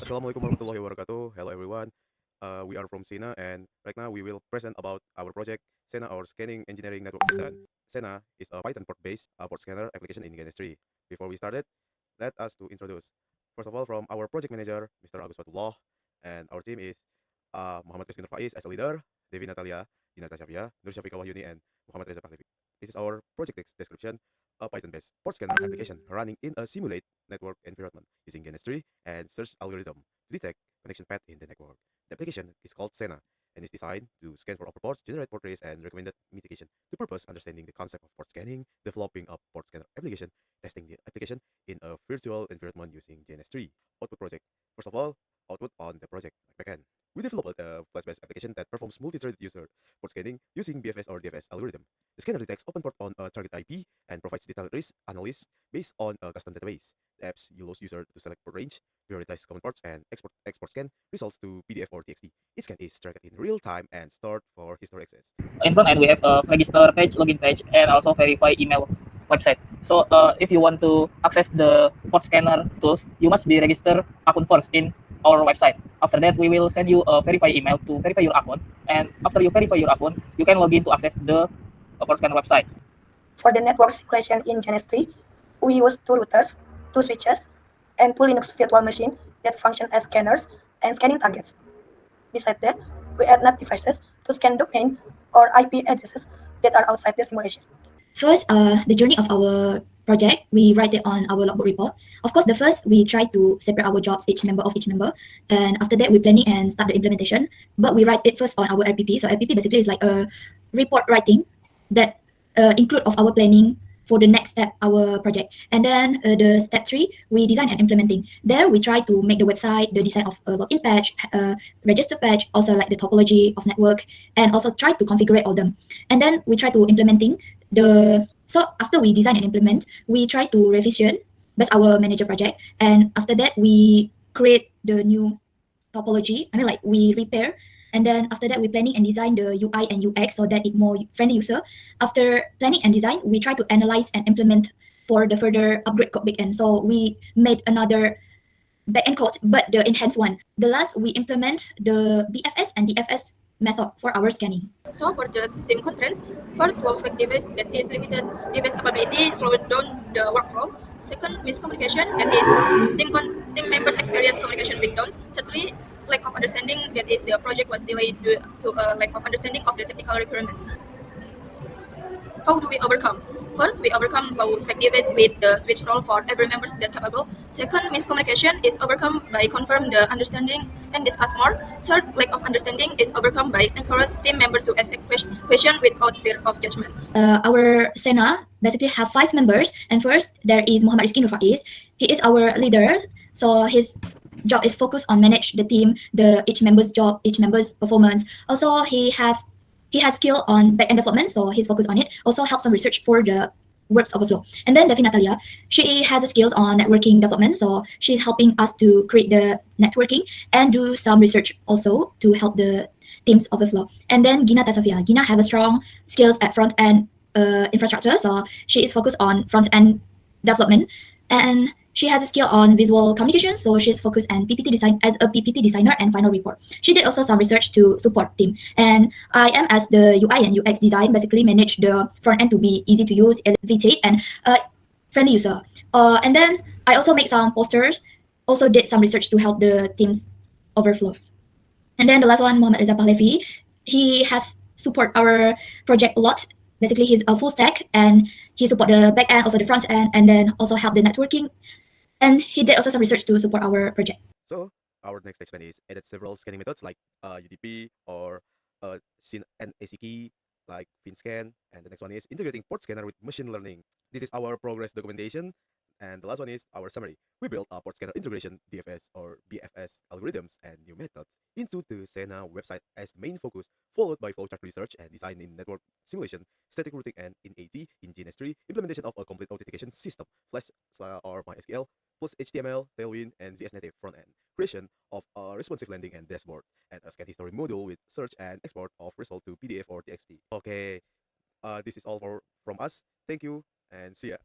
Assalamualaikum warahmatullahi wabarakatuh. Hello everyone. We are from Sena and right now we will present about our project Sena, our scanning engineering network assistant. Sena is a Python port-based port scanner application in chemistry. Before we started, let us to introduce. First of all, from our project manager, Mr. Agus Fatullah, and our team is Muhammad Rizky Nur Faiz as a leader, Devi Natalia, Dinata Syafia, Nur Syafiqa Wahyuni, and Muhammad Reza Pahlavi. This is our project description, a Python-based port scanner application running in a simulate network environment using chemistry and search algorithm to detect connection path in the network. The application is called Sena and is designed to scan for upper ports, generate port trace, and recommended mitigation to purpose understanding the concept of port scanning, developing a port scanner application, testing the application in a virtual environment using GNS3. Output project. First of all, output on the project like backend. We developed a flash-based application that performs multi-threaded user port scanning using BFS or DFS algorithm. The scanner detects open port on a target IP and provides detailed risk analysis based on a custom database. The apps allows user to select port range, prioritize common ports, and export scan results to PDF or TXT. Each scan is tracked in real time and stored for history access. In front end we have a register page, login page, and also verify email website. So if you want to access the port scanner tools, you must be register account first in our website. After that, we will send you a verify email to verify your account, and after you verify your account, you can log in to access the port scanner website. For the network simulation in GNS3, we use two routers, two switches, and two Linux virtual machines that function as scanners and scanning targets. Besides that, we add NAT devices to scan domain or IP addresses that are outside the simulation. First, the journey of our project, we write it on our logbook report. Of course, the first, we try to separate our jobs, each member. And after that, we planning and start the implementation. But we write it first on our RPP. So RPP basically is like a report writing that include of our planning for the next step, our project. And then the step 3, we design and implementing. There, we try to make the website, the design of a login page, register page, also like the topology of network, and also try to configure all them. And then we try to implementing so after we design and implement, we try to revision. That's our manager project. And after that, we create the new topology. I mean, like we repair. And then after that, we planning and design the UI and UX so that it more friendly user. After planning and design, we try to analyze and implement for the further upgrade code backend. So we made another backend code, but the enhanced one. The last, we implement the BFS and DFS method for our scanning. So for the team constraints, first, slow spec device that is limited device capability slow down the workflow. Second, miscommunication that is team members experience communication breakdowns. Thirdly, lack of understanding that is the project was delayed due to a lack of understanding of the technical requirements. How do we overcome? First, we overcome low spec device with the switch role for every member that capable. Second, miscommunication is overcome by confirm the understanding and discuss more. Third, lack of understanding is overcome by encourage team members to ask a question without fear of judgment. Our Sena basically have 5 members, and first there is Muhammad Rizky Nur Faiz. He is our leader, so his job is focused on manage the team, each member's job, each member's performance. Also, he has skill on backend development, so he's focused on it. Also helps some research for the works overflow. And then Devi Natalia, she has skills on networking development, so she's helping us to create the networking and do some research also to help the teams overflow. And then Gina Tasafia, Gina have a strong skills at front end infrastructure, so she is focused on front end development, and she has a skill on visual communication, so she's focused on PPT design as a PPT designer and final report. She did also some research to support team. And I am as the UI and UX design, basically manage the front end to be easy to use, elevate, and friendly user. And then I also make some posters, also did some research to help the teams overflow. And then the last one, Muhammad Reza Pahlavi, he has support our project a lot. Basically, he's a full stack and he support the back end, also the front end, and then also help the networking. And he did also some research to support our project. So our next stage plan is added several scanning methods like UDP or NAC key like FinScan, and the next one is integrating port scanner with machine learning. This is our progress documentation. And the last one is our summary. We built a port scanner integration DFS or BFS algorithms and new methods into the Sena website as main focus, followed by flowchart research and design in network simulation, static routing and in AT, in GNS3, implementation of a complete authentication system, Flash or MySQL, plus HTML, Tailwind, and ZS Native front end, creation of a responsive landing and dashboard, and a scan history module with search and export of result to PDF or TXT. Okay, this is all from us. Thank you and see ya.